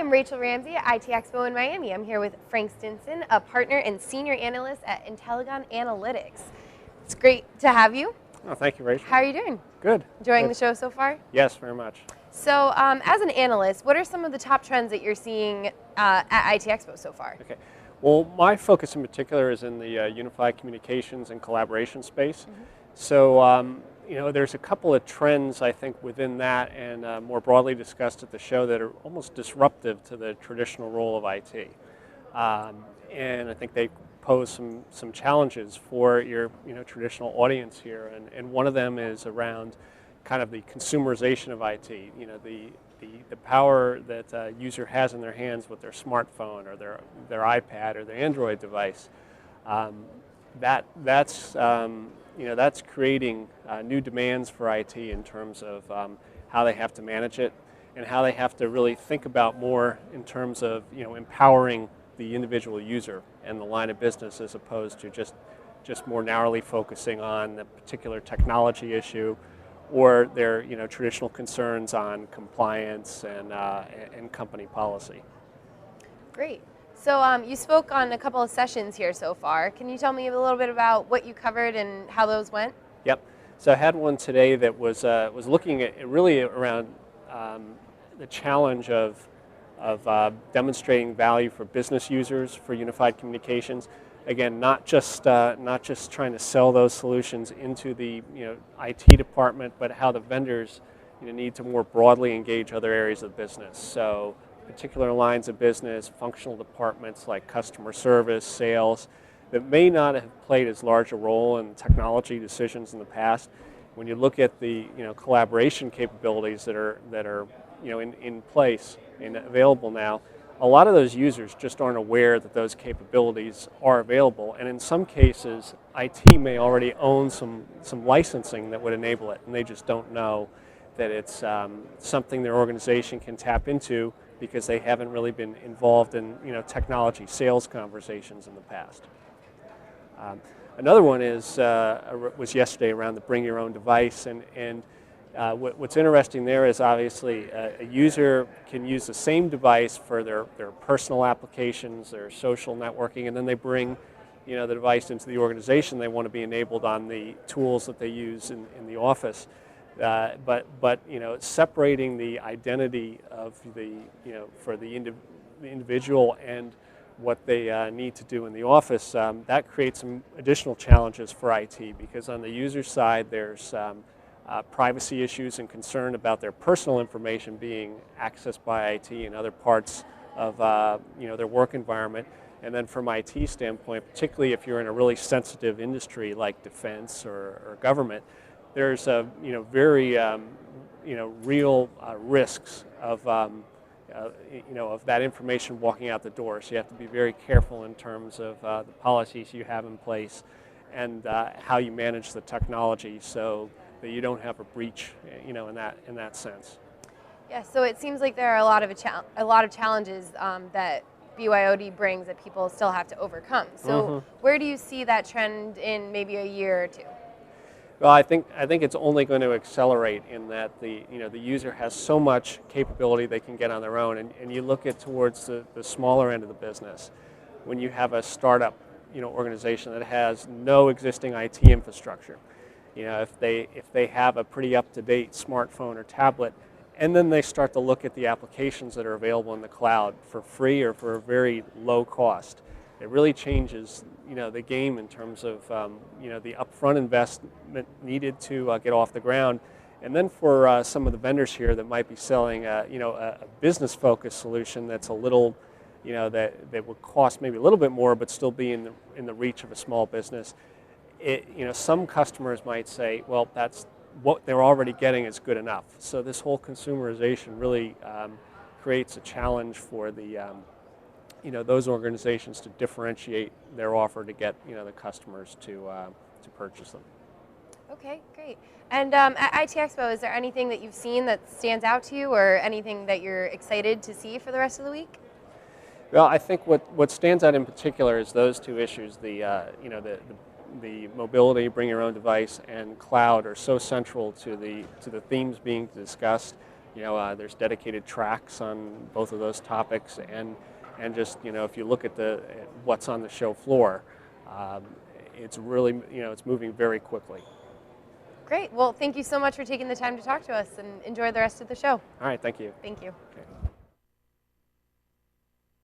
I'm Rachel Ramsey at ITEXPO in Miami. I'm here with Frank Stinson, a partner and senior analyst at Intelligon Analytics. It's great to have you. Oh, thank you, Rachel. How are you doing? Good. Enjoying the show so far? Yes, very much. So, as an analyst, what are some of the top trends that you're seeing at ITEXPO so far? Okay. Well, my focus in particular is in the unified communications and collaboration space. So, there's a couple of trends, I think, within that and more broadly discussed at the show that are almost disruptive to the traditional role of IT. And I think they pose some challenges for your traditional audience here. And one of them is around kind of the consumerization of IT. The power that a user has in their hands with their smartphone or their iPad or their Android device. That's creating new demands for IT in terms of how they have to manage it and how they have to really think about more in terms of empowering the individual user and the line of business as opposed to just more narrowly focusing on the particular technology issue or their traditional concerns on compliance and company policy. Great. So you spoke on a couple of sessions here so far. Can you tell me a little bit about what you covered and how those went? Yep. So I had one today that was looking at really around the challenge of demonstrating value for business users for unified communications. Again, not just trying to sell those solutions into the IT department, but how the vendors need to more broadly engage other areas of business. So particular lines of business, functional departments like customer service, sales, that may not have played as large a role in technology decisions in the past. When you look at the collaboration capabilities that are in place and available now, a lot of those users just aren't aware that those capabilities are available, and in some cases, IT may already own some licensing that would enable it, and they just don't know that it's something their organization can tap into because they haven't really been involved in technology sales conversations in the past. Another one was yesterday around the bring your own device, and what's interesting there is obviously a user can use the same device for their personal applications, their social networking, and then they bring the device into the organization. They want to be enabled on the tools that they use in the office. But separating the identity of for the individual and what they need to do in the office, that creates some additional challenges for IT, because on the user side there's privacy issues and concern about their personal information being accessed by IT in other parts of their work environment. And then from IT standpoint, particularly if you're in a really sensitive industry like defense or government, there's very real risks of that information walking out the door. So you have to be very careful in terms of the policies you have in place and how you manage the technology so that you don't have a breach, in that sense. Yeah. So it seems like there are a lot of challenges that BYOD brings that people still have to overcome. So where do you see that trend in maybe a year or two? Well, I think it's only going to accelerate in that the user has so much capability they can get on their own, and you look at towards the smaller end of the business. When you have a startup organization that has no existing IT infrastructure, if they have a pretty up-to-date smartphone or tablet, and then they start to look at the applications that are available in the cloud for free or for a very low cost, it really changes the game in terms of the upfront investment needed to get off the ground, and then for some of the vendors here that might be selling a business-focused solution that's a little that would cost maybe a little bit more but still be in the reach of a small business. Some customers might say, well, that's what they're already getting is good enough. So this whole consumerization really creates a challenge for the those organizations to differentiate their offer to get the customers to purchase them. Okay, great. And at ITEXPO, is there anything that you've seen that stands out to you, or anything that you're excited to see for the rest of the week? Well, I think what stands out in particular is those two issues. The mobility, bring your own device, and cloud are so central to the themes being discussed. There's dedicated tracks on both of those topics, and just if you look at what's on the show floor, it's really it's moving very quickly. Great. Well, thank you so much for taking the time to talk to us, and enjoy the rest of the show. All right, thank you. Thank you. Okay.